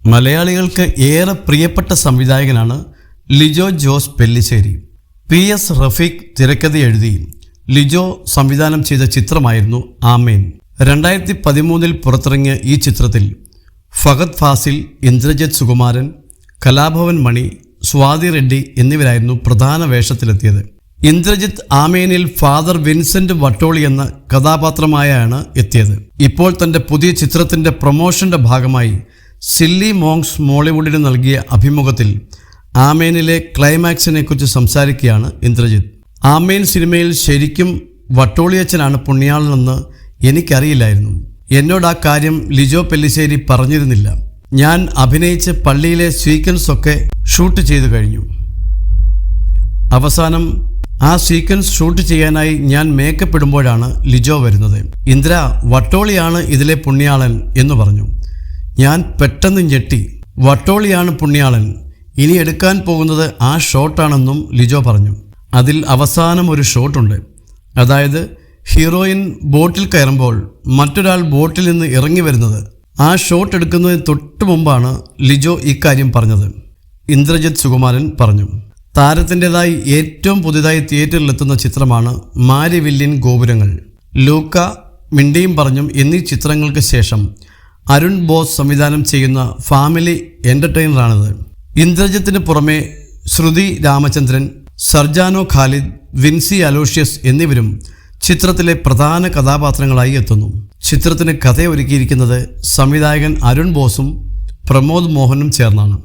മലയാളികൾക്ക് ഏറെ പ്രിയപ്പെട്ട സംവിധായകനാണ് ലിജോ ജോസ് പെല്ലിശ്ശേരി. PS റഫീഖ് തിരക്കഥ എഴുതി ലിജോ സംവിധാനം ചെയ്ത ചിത്രമായിരുന്നു ആമേൻ. 2013 പുറത്തിറങ്ങിയ ഈ ചിത്രത്തിൽ ഫഹദ് ഫാസിൽ, ഇന്ദ്രജിത്ത് സുകുമാരൻ, കലാഭവൻ മണി, സ്വാതി റെഡ്ഡി എന്നിവരായിരുന്നു പ്രധാന വേഷത്തിലെത്തിയത്. ഇന്ദ്രജിത്ത് ആമേനിൽ ഫാദർ വിൻസെന്റ് വട്ടോളി എന്ന കഥാപാത്രമായാണ് എത്തിയത്. ഇപ്പോൾ തൻ്റെ പുതിയ ചിത്രത്തിൻ്റെ പ്രൊമോഷന്റെ ഭാഗമായി സില്ലി മോങ്സ് മോളിവുഡിന് നൽകിയ അഭിമുഖത്തിൽ ആമേനിലെ ക്ലൈമാക്സിനെ കുറിച്ച് സംസാരിക്കുകയാണ് ഇന്ദ്രജിത്ത്. ആമേൻ സിനിമയിൽ ശരിക്കും വട്ടോളിയച്ചനാണ് പുണ്യാളനെന്ന് എനിക്കറിയില്ലായിരുന്നു. എന്നോട് ആ കാര്യം ലിജോ പെല്ലിശ്ശേരി പറഞ്ഞിരുന്നില്ല. ഞാൻ അഭിനയിച്ച് പള്ളിയിലെ സീക്വൻസ് ഒക്കെ ഷൂട്ട് ചെയ്തു കഴിഞ്ഞു. അവസാനം ആ സീക്വൻസ് ഷൂട്ട് ചെയ്യാനായി ഞാൻ മേക്കപ്പ് ഇടുമ്പോഴാണ് ലിജോ വരുന്നത്. ഇന്ദ്ര, വട്ടോളിയാണ് ഇതിലെ പുണ്യാളൻ എന്ന് പറഞ്ഞു. ഞാൻ പെട്ടെന്ന് ഞെട്ടി. വട്ടോളിയാണ് പുണ്യാളൻ, ഇനി എടുക്കാൻ പോകുന്നത് ആ ഷോട്ടാണെന്നും ലിജോ പറഞ്ഞു. അതിൽ അവസാനം ഒരു ഷോട്ടുണ്ട്. അതായത് ഹീറോയിൻ ബോട്ടിൽ കയറുമ്പോൾ മറ്റൊരാൾ ബോട്ടിൽ നിന്ന് ഇറങ്ങി വരുന്നത്. ആ ഷോട്ട് എടുക്കുന്നതിന് തൊട്ടു മുമ്പാണ് ലിജോ ഇക്കാര്യം പറഞ്ഞത്. ഇന്ദ്രജിത്ത് സുകുമാരൻ പറഞ്ഞു. താരത്തിൻ്റെതായി ഏറ്റവും പുതുതായി തിയേറ്ററിലെത്തുന്ന ചിത്രമാണ് മാരിവില്യൻ ഗോപുരങ്ങൾ. ലൂക്ക, മിണ്ടിയും പറഞ്ഞും എന്നീ ചിത്രങ്ങൾക്ക് ശേഷം അരുൺ ബോസ് സംവിധാനം ചെയ്യുന്ന ഫാമിലി എൻ്റർടൈനറാണിത്. ഇന്ദ്രജിത്തിന് പുറമെ ശ്രുതി രാമചന്ദ്രൻ, സർജാനോ ഖാലിദ്, വിൻസി അലോഷ്യസ് എന്നിവരും ചിത്രത്തിലെ പ്രധാന കഥാപാത്രങ്ങളായി എത്തുന്നു. ചിത്രത്തിന് കഥയൊരുക്കിയിരിക്കുന്നത് സംവിധായകൻ അരുൺ ബോസും പ്രമോദ് മോഹനും ചേർന്നാണ്.